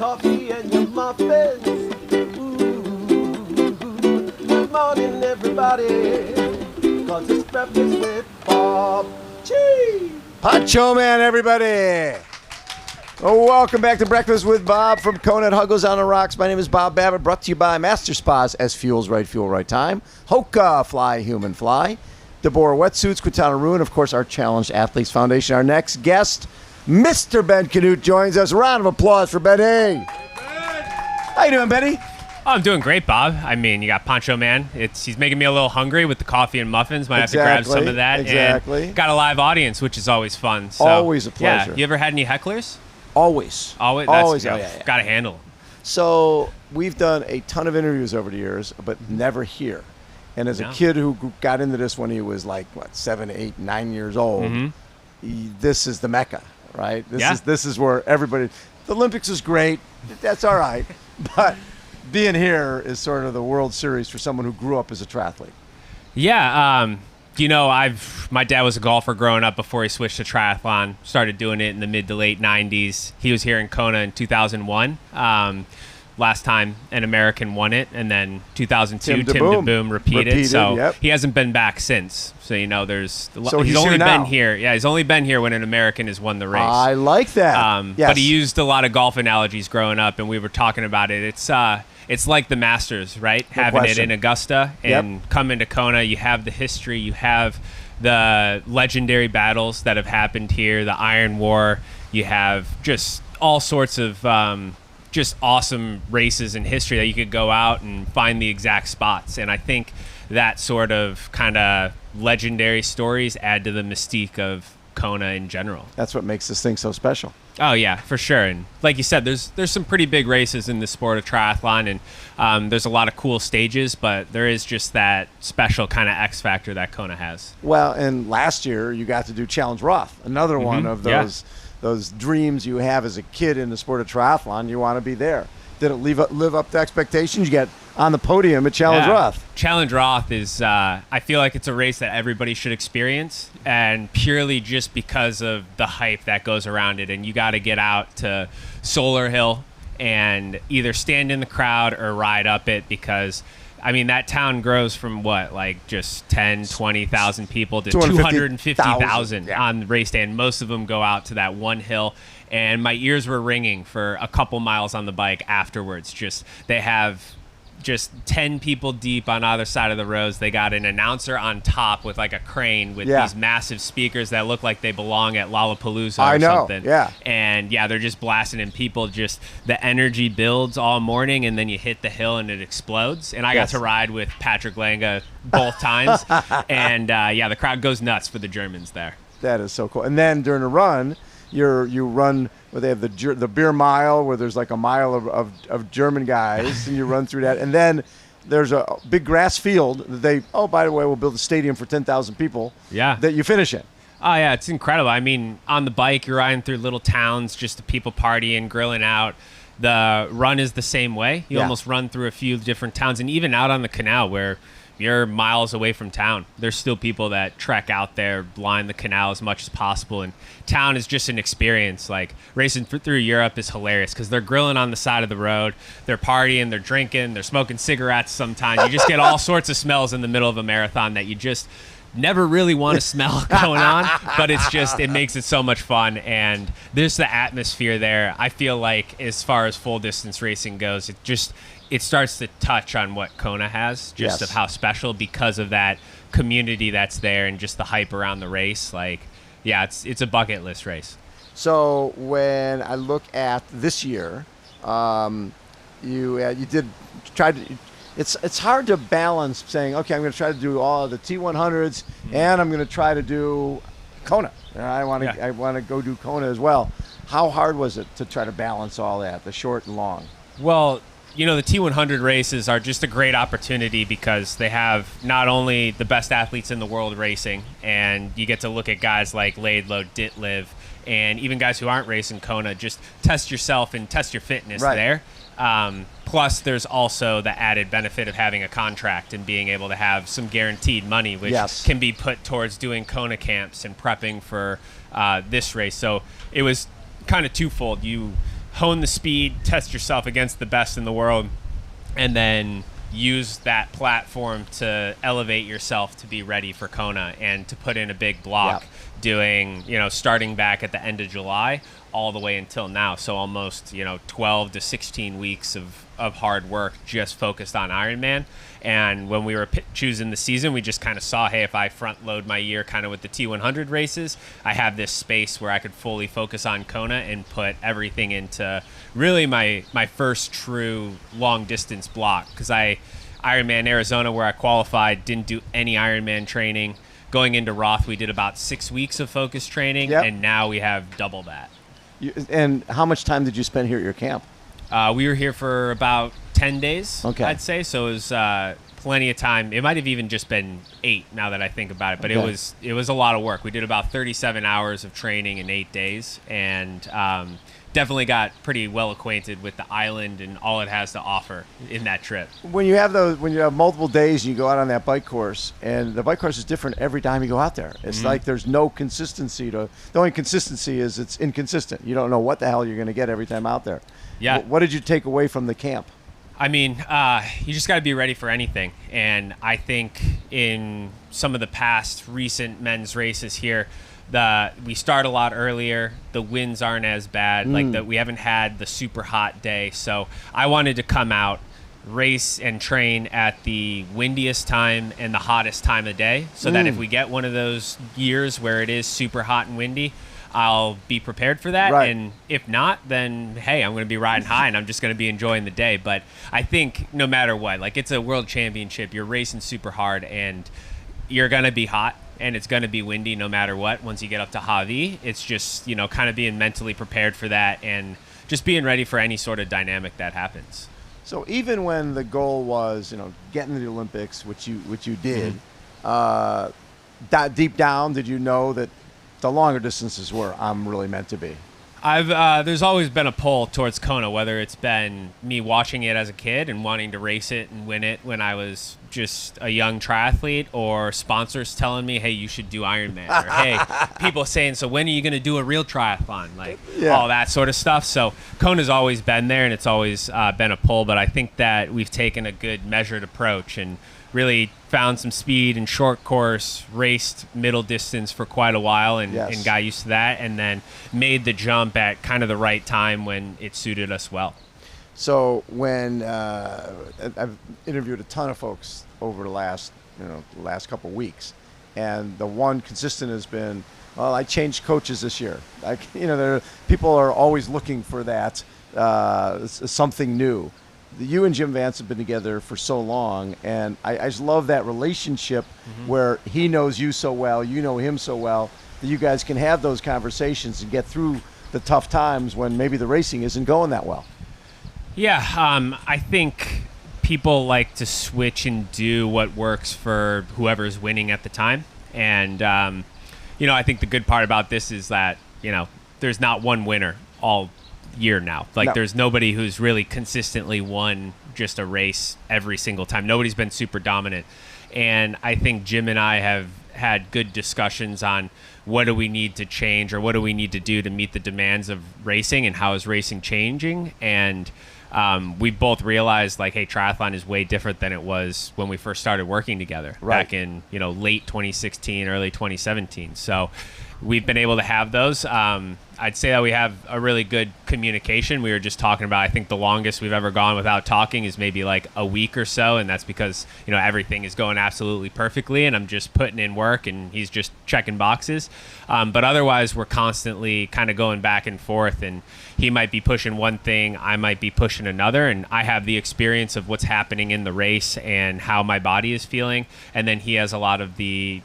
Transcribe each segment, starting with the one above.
coffee and your muffins. Ooh, good morning, everybody. Cause it's breakfast with Bob. Chee! Poncho Man, everybody. Oh, welcome back to Breakfast with Bob from Kona at Huggo's on the Rocks. My name is Bob Babbitt, brought to you by Master Spas, SFuels, right fuel, right time. HOKA, Fly Human Fly. Deboer Wetsuits, Quintana, of course, our Challenged Athletes Foundation. Our next guest, Mr. Ben Kanute, joins us. A round of applause for Ben. Hey. How you doing, Benny? Oh, I'm doing great, Bob. I mean, you got Poncho Man. He's making me a little hungry with the coffee and muffins. Might have to grab some of that. Exactly. And got a live audience, which is always fun. So, always a pleasure. Yeah. You ever had any hecklers? Always. Always. Always. Yeah. Got to handle them. So we've done a ton of interviews over the years, but never here. And as a kid who got into this when he was like, 7, 8, 9 years old, this is the Mecca, right? This is where everybody, the Olympics is great. That's all right. But being here is sort of the World Series for someone who grew up as a triathlete. Yeah. My dad was a golfer growing up before he switched to triathlon. Started doing it in the mid to late 90s. He was here in Kona in 2001. Last time an American won it, and then 2002 Tim DeBoom repeated. So he hasn't been back since. So he's only been here. Yeah, he's only been here when an American has won the race. I like that. Yes. But he used a lot of golf analogies growing up, and we were talking about it. It's like the Masters, right? Having it in Augusta and coming to Kona, you have the history, you have the legendary battles that have happened here, the Iron War. You have just all sorts of just awesome races in history that you could go out and find the exact spots. And I think that sort of kind of legendary stories add to the mystique of Kona in general. That's what makes this thing so special. Oh yeah, for sure. And like you said, there's some pretty big races in the sport of triathlon, and there's a lot of cool stages, but there is just that special kind of X factor that Kona has. Well, and last year you got to do Challenge Roth, another one of those dreams you have as a kid in the sport of triathlon. You want to be there. Did it live up to expectations? You get on the podium at Challenge Roth. Challenge Roth is, I feel like it's a race that everybody should experience, and purely just because of the hype that goes around it. And you got to get out to Solar Hill and either stand in the crowd or ride up it, because I mean, that town grows from just 10, 20,000 people to 250,000 on the race day. And most of them go out to that one hill. And my ears were ringing for a couple miles on the bike afterwards. They have 10 people deep on either side of the roads. They got an announcer on top with like a crane with these massive speakers that look like they belong at Lollapalooza or something. And they're just blasting, and people the energy builds all morning, and then you hit the hill and it explodes. And I got to ride with Patrick Langa both times. And the crowd goes nuts for the Germans there. That is so cool. And then during a run, you run where they have the beer mile, where there's like a mile of German guys, and you run through that. And then there's a big grass field that by the way, we'll build a stadium for 10,000 people that you finish in. Oh, yeah, it's incredible. I mean, on the bike, you're riding through little towns, just the people partying, grilling out. The run is the same way. You almost run through a few different towns, and even out on the canal where you're miles away from town, there's still people that trek out there, line the canal as much as possible. And town is just an experience. Like racing through Europe is hilarious because they're grilling on the side of the road, they're partying, they're drinking, they're smoking cigarettes sometimes. You just get all sorts of smells in the middle of a marathon that you just never really want to smell going on, but it makes it so much fun. And there's the atmosphere there. I feel like as far as full distance racing goes, it starts to touch on what Kona has, of how special, because of that community that's there and just the hype around the race. It's a bucket list race. So when I look at this year, you did try to. It's hard to balance saying, okay, I'm going to try to do all of the T100s, and I'm going to try to do Kona. I want to go do Kona as well. How hard was it to try to balance all that, the short and long? Well, the T100 races are just a great opportunity because they have not only the best athletes in the world racing, and you get to look at guys like Laidlow, Ditlev, and even guys who aren't racing Kona, just test yourself and test your fitness there. Plus, there's also the added benefit of having a contract and being able to have some guaranteed money, which can be put towards doing Kona camps and prepping for this race. So it was kind of twofold. You hone the speed, test yourself against the best in the world, and then use that platform to elevate yourself to be ready for Kona and to put in a big block doing, starting back at the end of July all the way until now. So almost, 12 to 16 weeks of hard work just focused on Ironman. And when we were choosing the season, we just kind of saw, hey, if I front load my year kind of with the T100 races, I have this space where I could fully focus on Kona and put everything into really my first true long distance block. Because Ironman Arizona, where I qualified, didn't do any Ironman training. Going into Roth, we did about 6 weeks of focus training, and now we have double that. And how much time did you spend here at your camp? We were here for about 10 days, okay. I'd say. So it was plenty of time. It might have even just been 8 now that I think about it. But it was a lot of work. We did about 37 hours of training in 8 days, and definitely got pretty well acquainted with the island and all it has to offer in that trip. When you have multiple days and you go out on that bike course, and the bike course is different every time you go out there. It's like there's no consistency the only consistency is it's inconsistent. You don't know what the hell you're going to get every time out there. Yeah. What did you take away from the camp? I mean, you just got to be ready for anything. And I think in some of the past recent men's races here, we start a lot earlier. The winds aren't as bad. We haven't had the super hot day. So I wanted to come out, race and train at the windiest time and the hottest time of day, so that if we get one of those years where it is super hot and windy, I'll be prepared for that. Right. And if not, then hey, I'm going to be riding high and I'm just going to be enjoying the day. But I think no matter what, it's a world championship, you're racing super hard and you're going to be hot and it's going to be windy no matter what. Once you get up to Hawi, it's just, kind of being mentally prepared for that and just being ready for any sort of dynamic that happens. So even when the goal was, getting to the Olympics, which you did, that deep down, did you know that the longer distances were I'm really meant to be? There's always been a pull towards Kona, whether it's been me watching it as a kid and wanting to race it and win it when I was just a young triathlete, or sponsors telling me, hey, you should do Ironman, or hey, people saying, so when are you going to do a real triathlon? All that sort of stuff. So Kona's always been there and it's always been a pull, but I think that we've taken a good measured approach and really found some speed in short course, raced middle distance for quite a while and got used to that, and then made the jump at kind of the right time when it suited us well. So when I've interviewed a ton of folks over the last couple of weeks, and the one consistent has been, well, I changed coaches this year. People are always looking for that something new. You and Jim Vance have been together for so long, and I just love that relationship where he knows you so well, you know him so well, that you guys can have those conversations and get through the tough times when maybe the racing isn't going that well. Yeah, I think people like to switch and do what works for whoever's winning at the time. And, I think the good part about this is that, there's not one winner all year now. There's nobody who's really consistently won just a race every single time. Nobody's been super dominant. And I think Jim and I have had good discussions on what do we need to change or what do we need to do to meet the demands of racing and how is racing changing. And we both realized hey, triathlon is way different than it was when we first started working together back in, late 2016, early 2017. So we've been able to have those. I'd say that we have a really good communication. We were just talking about, I think the longest we've ever gone without talking is maybe a week or so. And that's because, everything is going absolutely perfectly and I'm just putting in work and he's just checking boxes. But otherwise we're constantly kind of going back and forth, and he might be pushing one thing, I might be pushing another. And I have the experience of what's happening in the race and how my body is feeling. And then he has a lot of the,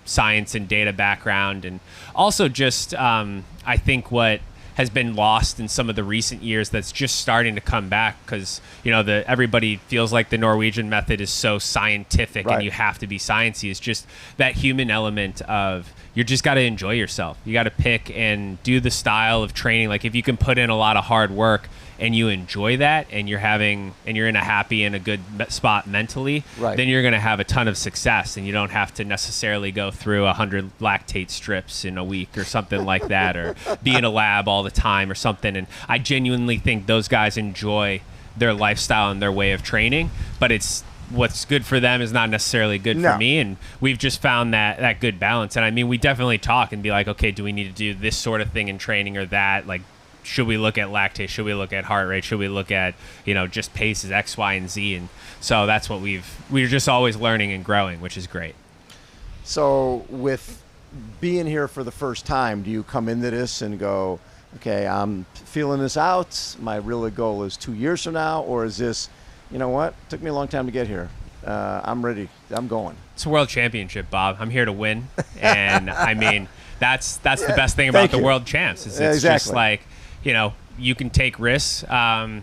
science and data background. And also just, I think what has been lost in some of the recent years that's just starting to come back because, everybody feels like the Norwegian method is so scientific and you have to be sciencey. It's just that human element of you just got to enjoy yourself. You got to pick and do the style of training. If you can put in a lot of hard work and you enjoy that, and you're in a happy and a good spot mentally, Right. then you're going to have a ton of success, and you don't have to necessarily go through 100 lactate strips in a week or something like that, or be in a lab all the time or something. And I genuinely think those guys enjoy their lifestyle and their way of training, but it's what's good for them is not necessarily good for me, and we've just found that good balance. And I mean, we definitely talk and be like, okay, do we need to do this sort of thing in training or that? Like, should we look at lactate? Should we look at heart rate? Should we look at, just paces, X, Y, and Z? And so that's what we're just always learning and growing, which is great. So with being here for the first time, do you come into this and go, okay, I'm feeling this out, my real goal is 2 years from now, or is this, you know what, took me a long time to get here, I'm ready, I'm going? It's a world championship, Bob. I'm here to win. And I mean, that's the best thing about the world champs is it's just like, you can take risks.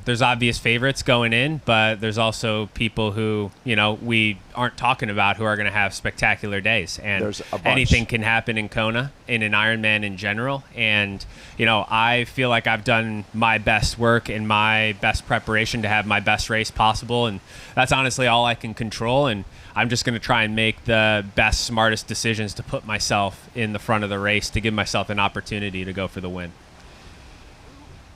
There's obvious favorites going in, but there's also people who, we aren't talking about who are going to have spectacular days. And anything can happen in Kona, in an Ironman in general. And, I feel like I've done my best work and my best preparation to have my best race possible. And that's honestly all I can control. And I'm just going to try and make the best, smartest decisions to put myself in the front of the race to give myself an opportunity to go for the win.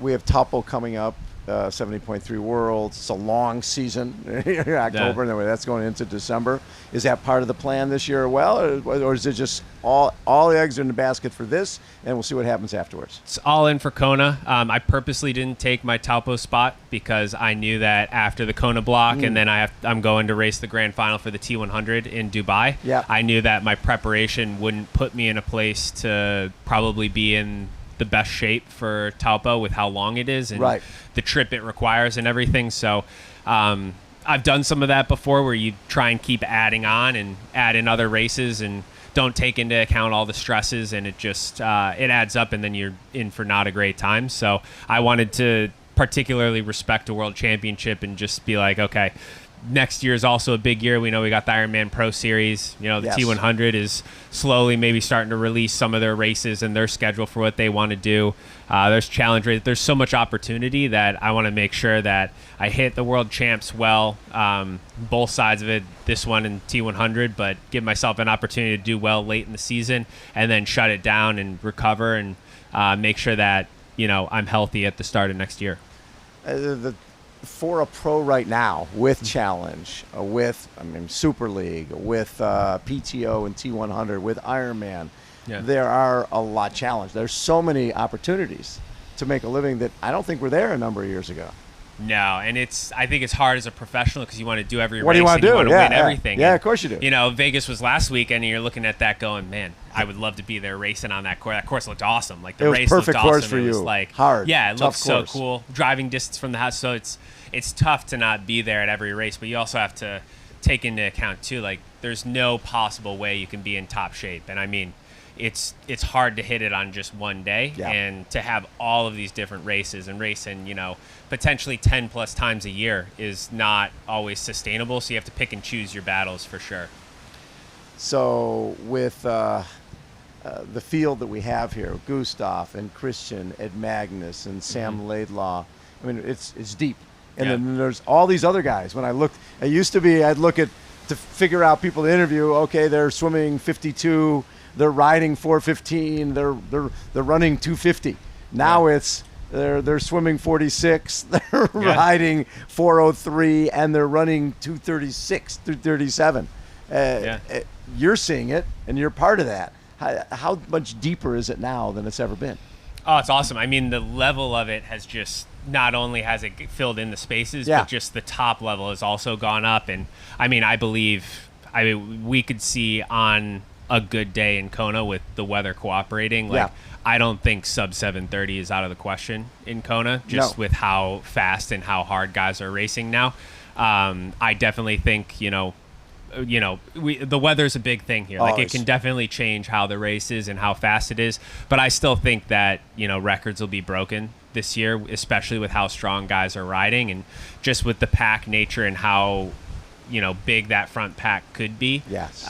We have Taupo coming up, 70.3 Worlds. It's a long season, October, and then that's going into December. Is that part of the plan this year, or is it just all the eggs are in the basket for this, and we'll see what happens afterwards? It's all in for Kona. I purposely didn't take my Taupo spot because I knew that after the Kona block, and then I'm going to race the grand final for the T100 in Dubai. Yeah. I knew that my preparation wouldn't put me in a place to probably be in the best shape for Taupo with how long it is and the trip it requires and everything. So I've done some of that before where you try and keep adding on and add in other races and don't take into account all the stresses, and it just it adds up, and then you're in for not a great time. So I wanted to particularly respect a world championship and just be like, okay, next year is also a big year. We know we got the Ironman Pro Series. The T100 is slowly maybe starting to release some of their races and their schedule for what they want to do. There's challenge races. There's so much opportunity that I want to make sure that I hit the world champs well, both sides of it, this one and T100, but give myself an opportunity to do well late in the season and then shut it down and recover and make sure that, I'm healthy at the start of next year. For a pro right now, with Challenge, with Super League, with PTO and T100, with Ironman, there are a lot of challenges. There's so many opportunities to make a living that I don't think were there a number of years ago. No, and I think it's hard as a professional because you want to do every race. What do you want to do? You want to win everything. Yeah, of course you do. Vegas was last weekend, and you're looking at that going, man, I would love to be there racing on that course. That course looked awesome. Like the race perfect looked course awesome. for it was you. like hard. Yeah, it looked so course. cool. Driving distance from the house, so it's tough to not be there at every race, but you also have to take into account too, like there's no possible way you can be in top shape. And I mean, it's hard to hit it on just one day, and to have all of these different races and racing, potentially 10 plus times a year is not always sustainable. So you have to pick and choose your battles for sure. So with the field that we have here, Gustav and Christian, Ed Magnus and Sam Laidlaw, I mean, it's deep. And then there's all these other guys. When I'd look to figure out people to interview. Okay, they're swimming 52, they're riding 415, they're running 250. Now they're swimming 46, they're riding 403, and they're running 236, 237. You're seeing it, and you're part of that. How much deeper is it now than it's ever been? Oh, it's awesome. I mean, the level of it has just not only has it filled in the spaces, but just the top level has also gone up. And I mean, I believe we could see on a good day in Kona with the weather cooperating. I don't think sub 7:30 is out of the question in Kona, just with how fast and how hard guys are racing now. I definitely think, the weather's a big thing here. Like, it can definitely change how the race is and how fast it is. But I still think that, records will be broken this year, especially with how strong guys are riding and just with the pack nature and how, big that front pack could be. Yes.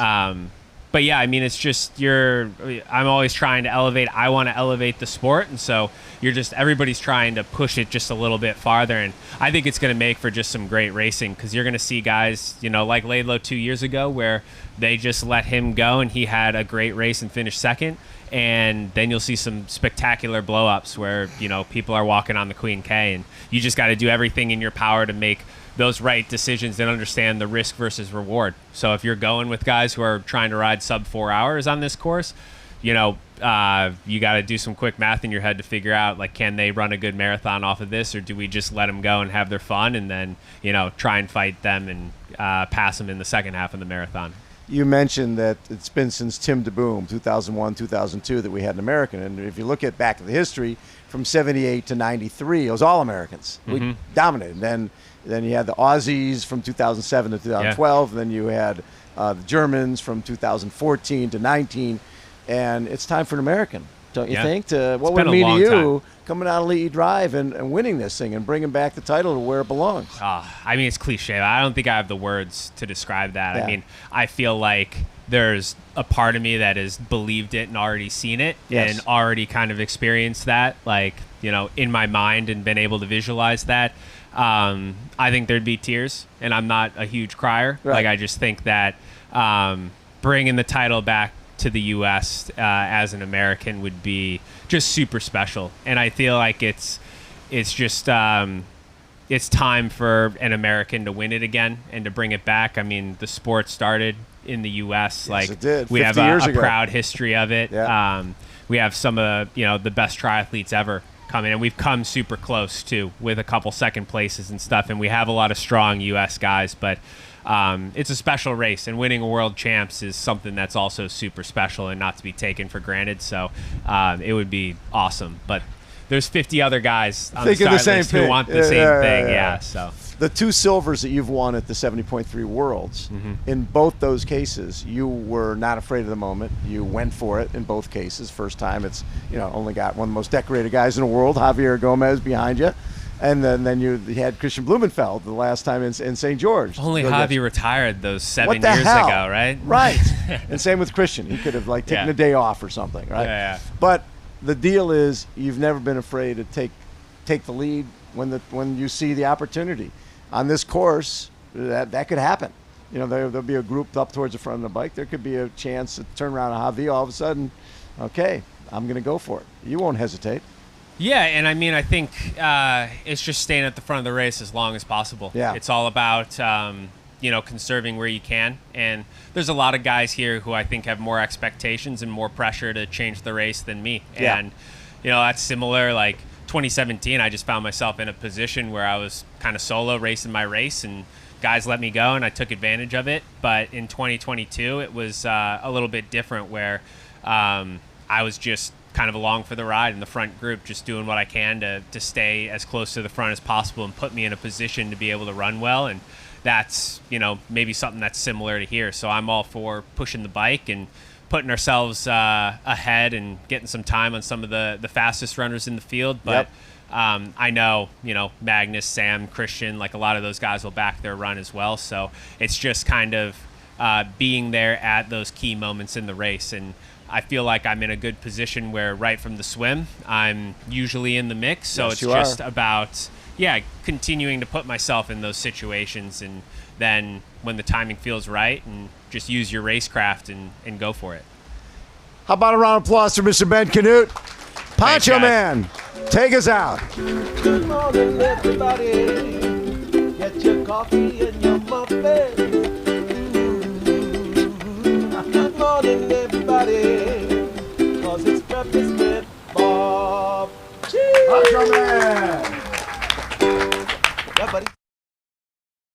But yeah, I mean, it's just I'm always trying to elevate. I want to elevate the sport. And so everybody's trying to push it just a little bit farther. And I think it's going to make for just some great racing, because you're going to see guys, like Laidlaw 2 years ago, where they just let him go and he had a great race and finished second. And then you'll see some spectacular blow-ups where, people are walking on the Queen K, and you just got to do everything in your power to make those right decisions and understand the risk versus reward. So if you're going with guys who are trying to ride sub 4 hours on this course, you got to do some quick math in your head to figure out, like, can they run a good marathon off of this, or do we just let them go and have their fun and then, try and fight them and pass them in the second half of the marathon? You mentioned that it's been since Tim DeBoom, 2001, 2002, that we had an American. And if you look at back to the history, from 78 to 93, it was all Americans. We dominated. Then you had the Aussies from 2007 to 2012. Then you had the Germans from 2014 to 19. And it's time for an American, don't you think? What would it mean to you coming out of Lee Drive and winning this thing and bringing back the title to where it belongs? I mean, it's cliche. I don't think I have the words to describe that. Yeah. I mean, I feel like there's a part of me that has believed it and already seen it and already kind of experienced that, like, in my mind, and been able to visualize that. I think there'd be tears, and I'm not a huge crier. Right. Like, I just think that bringing the title back to the U.S. As an American would be just super special. And I feel like it's just it's time for an American to win it again and to bring it back. I mean, the sport started in the U.S. Yes, like it did. We have 50 years a ago. proud history of it. Yeah. We have some of the best triathletes ever coming, and we've come super close too with a couple second places and stuff. And we have a lot of strong U.S. guys, but it's a special race, and winning a world champs is something that's also super special and not to be taken for granted. So it would be awesome. But there's 50 other guys on the start list who want the same thing. Yeah. So the 2 silvers that you've won at the 70.3 Worlds, in both those cases, you were not afraid of the moment. You went for it in both cases. First time, it's only got one of the most decorated guys in the world, Javier Gomez, behind you. And then you had Christian Blumenfeld the last time in St. George. Only Javi retired those 7 years ago, right? Right. And same with Christian. He could have taken a day off or something, right? Yeah. But the deal is, you've never been afraid to take the lead when you see the opportunity. On this course, that could happen. There'll be a group up towards the front of the bike. There could be a chance to turn around a Javi all of a sudden. Okay, I'm going to go for it. You won't hesitate. Yeah, and I mean, I think it's just staying at the front of the race as long as possible. Yeah. It's all about, conserving where you can. And there's a lot of guys here who I think have more expectations and more pressure to change the race than me. Yeah. And, that's similar. Like 2017, I just found myself in a position where I was kind of solo racing my race, and guys let me go, and I took advantage of it. But in 2022, it was a little bit different, where I was just kind of along for the ride in the front group, just doing what I can to stay as close to the front as possible and put me in a position to be able to run well. And that's, maybe something that's similar to here. So I'm all for pushing the bike and putting ourselves ahead and getting some time on some of the fastest runners in the field. But I know, Magnus, Sam, Christian, like a lot of those guys will back their run as well. So it's just kind of being there at those key moments in the race. And I feel like I'm in a good position where right from the swim, I'm usually in the mix. So Yes, it's you just are. about, continuing to put myself in those situations. And then when the timing feels right, and just use your racecraft and go for it. How about a round of applause for Mr. Ben Kanute? Poncho guys. Man, take us out. Good morning, everybody. Get your coffee and your muffin. Good morning, everybody. 'Cause it's breakfast with Bob. Cheese. Poncho Man.